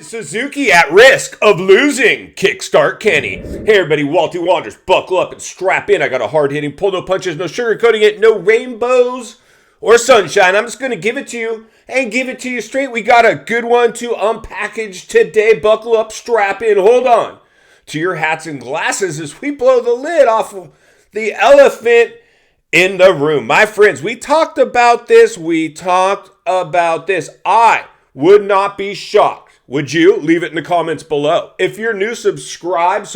Suzuki at risk of losing. Kickstart Kenny. Hey everybody, Walty Wanders. Buckle up and strap in. I got a hard-hitting pull, no punches, no sugarcoating it, no rainbows or sunshine. I'm just going to give it to you and give it to you straight. We got a good one to unpackage today. Buckle up, strap in, hold on to your hats and glasses as we blow the lid off of the elephant in the room. My friends, we talked about this. I would not be shocked. Would you? Leave it in the comments below. If you're new, subscribe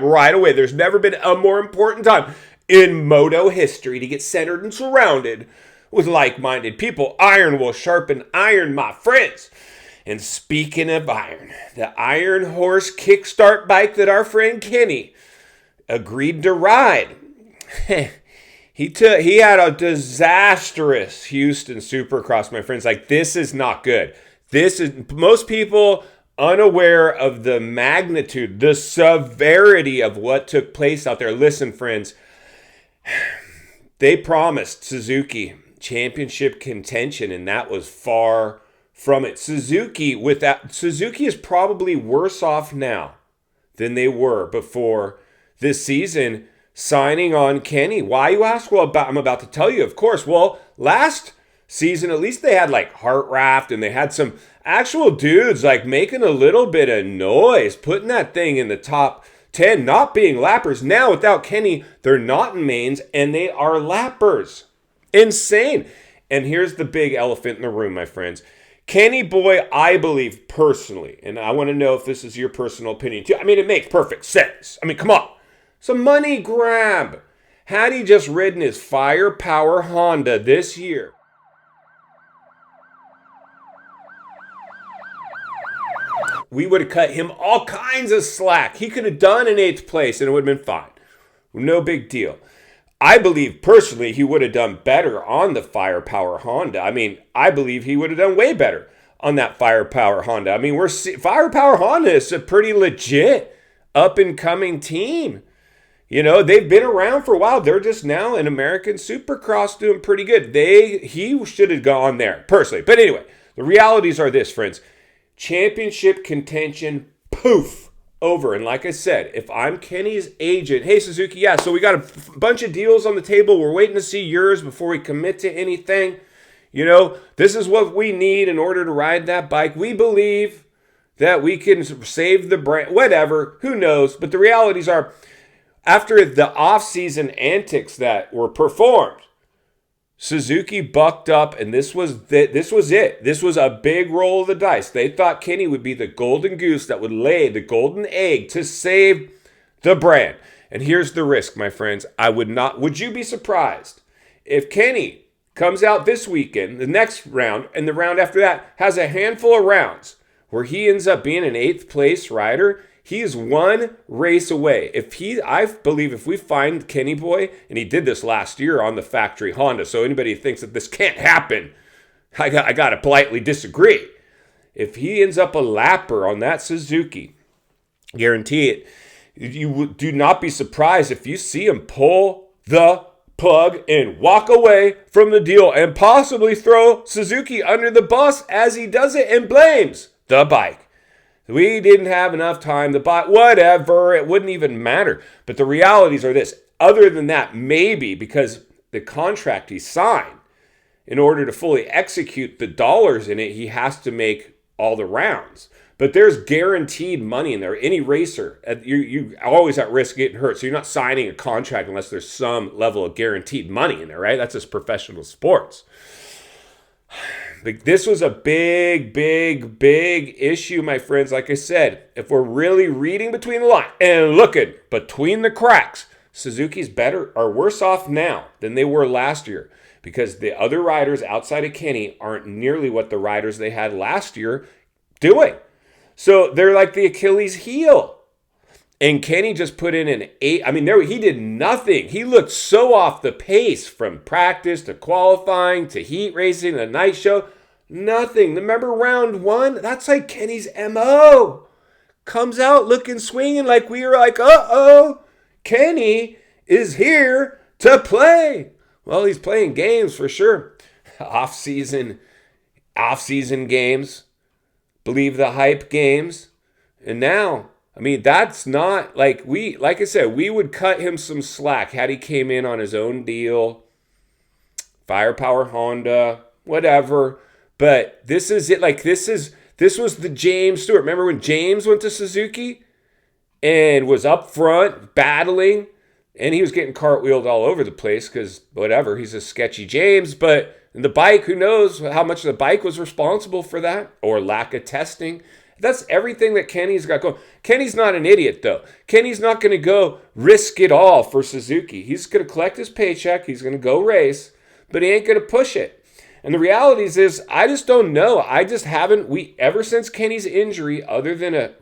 right away. There's never been a more important time in moto history to get centered and surrounded with like-minded people. Iron will sharpen iron, my friends. And speaking of iron, the Iron Horse kickstart bike that our friend Kenny agreed to ride. He had a disastrous Houston Supercross, my friends. Like, this is not good. This is, most people unaware of the magnitude, the severity of what took place out there. Listen, friends, they promised Suzuki championship contention, and that was far from it. Suzuki is probably worse off now than they were before this season, signing on Kenny. Why, you ask? Well, I'm about to tell you, of course. Well, last season, at least they had like Heart Raft, and they had some actual dudes like making a little bit of noise, putting that thing in the top 10, not being lappers. Now, without Kenny, they're not in mains, and they are lappers. Insane. And here's the big elephant in the room, my friends. Kenny boy, I believe personally, and I want to know if this is your personal opinion too. I mean, it makes perfect sense. I mean, come on. It's a money grab. Had he just ridden his firepower Honda this year, we would have cut him all kinds of slack. He could have done an 8th place and it would have been fine. No big deal. I believe personally he would have done better on the firepower Honda. I mean, I believe he would have done way better on that firepower Honda. I mean, firepower Honda is a pretty legit up-and-coming team. You know, they've been around for a while. They're just now in American Supercross doing pretty good. He should have gone there, personally. But anyway, the realities are this, friends. Championship contention, poof, over. And like I said, if I'm Kenny's agent, hey, Suzuki, yeah, so we got a bunch of deals on the table. We're waiting to see yours before we commit to anything. You know, this is what we need in order to ride that bike. We believe that we can save the brand, whatever, who knows. But the realities are, after the off-season antics that were performed, Suzuki bucked up, and this was it. This was a big roll of the dice. They thought Kenny would be the golden goose that would lay the golden egg to save the brand. And here's the risk, my friends. Would you be surprised if Kenny comes out this weekend, the next round, and the round after that has a handful of rounds where he ends up being an 8th place rider? He is one race away. I believe if we find Kenny boy, and he did this last year on the factory Honda, so anybody who thinks that this can't happen, I got to politely disagree. If he ends up a lapper on that Suzuki, guarantee it, you do not be surprised if you see him pull the plug and walk away from the deal and possibly throw Suzuki under the bus as he does it and blames the bike. We didn't have enough time to buy, whatever, it wouldn't even matter. But the realities are this. Other than that, maybe because the contract he signed, in order to fully execute the dollars in it, he has to make all the rounds. But there's guaranteed money in there. Any racer, you're always at risk of getting hurt. So you're not signing a contract unless there's some level of guaranteed money in there, right? That's just professional sports. This was a big issue, my friends. Like I said, if we're really reading between the lines and looking between the cracks, Suzuki's better or worse off now than they were last year because the other riders outside of Kenny aren't nearly what the riders they had last year doing. So they're like the Achilles heel. And Kenny just put in an 8. I mean, he did nothing. He looked so off the pace from practice to qualifying to heat racing, the night show. Nothing. Remember round 1? That's like Kenny's MO. Comes out looking swinging like we were like, uh-oh, Kenny is here to play. Well, he's playing games for sure. Off-season games. believe the hype games. And now, I mean, that's not like like I said, we would cut him some slack had he came in on his own deal, Firepower Honda, whatever. But this is it. Like, this was the James Stewart. Remember when James went to Suzuki and was up front battling, and he was getting cartwheeled all over the place because whatever, he's a sketchy James. But the bike, who knows how much the bike was responsible for that, or lack of testing. That's everything that Kenny's got going. Kenny's not an idiot, though. Kenny's not going to go risk it all for Suzuki. He's going to collect his paycheck. He's going to go race, but he ain't going to push it. And the reality is I just don't know. I just haven't, ever since Kenny's injury, other than an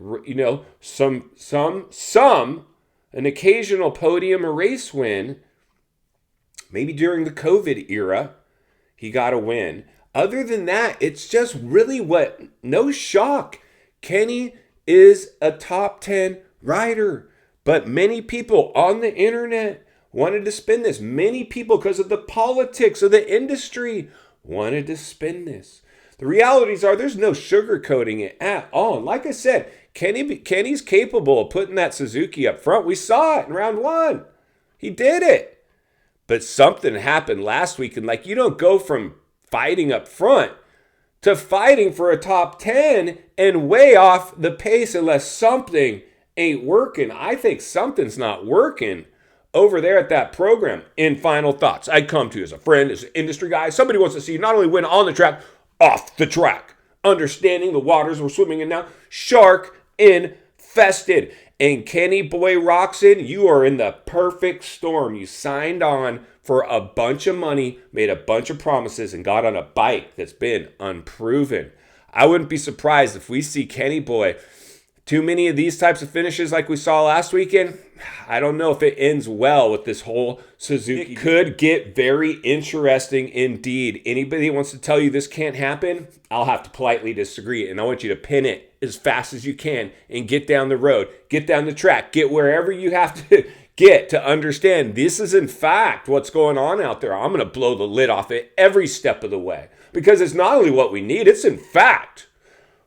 occasional podium or race win, maybe during the COVID era, he got a win. Other than that, it's just really no shock. Kenny is a top 10 rider, but many people on the internet wanted to spin this. Many people, because of the politics of the industry, wanted to spin this. The realities are there's no sugarcoating it at all. And like I said, Kenny's capable of putting that Suzuki up front. We saw it in round 1. He did it. But something happened last week, and you don't go from fighting up front to fighting for a top 10 and way off the pace unless something ain't working. I think something's not working over there at that program. In final thoughts, I come to you as a friend, as an industry guy. Somebody wants to see you not only win on the track, off the track. Understanding the waters we're swimming in now, shark infested. And Kenny Boy Roczen, you are in the perfect storm. You signed on for a bunch of money, made a bunch of promises, and got on a bike that's been unproven. I wouldn't be surprised if we see Kenny Boy too many of these types of finishes like we saw last weekend. I don't know if it ends well with this whole Suzuki. It could get very interesting indeed. Anybody wants to tell you this can't happen, I'll have to politely disagree. And I want you to pin it as fast as you can and get down the road, get down the track, get wherever you have to get to understand this is in fact what's going on out there. I'm going to blow the lid off it every step of the way because it's not only what we need, it's in fact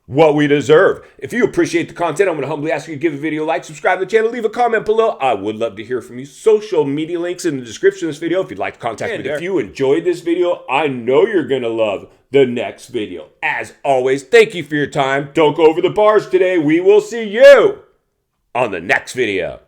what we deserve. If you appreciate the content, I'm going to humbly ask you to give the video a like, subscribe to the channel, leave a comment below. I would love to hear from you. Social media links in the description of this video if you'd like to contact me. If you enjoyed this video, I know you're going to love the next video. As always, thank you for your time. Don't go over the bars today. We will see you on the next video.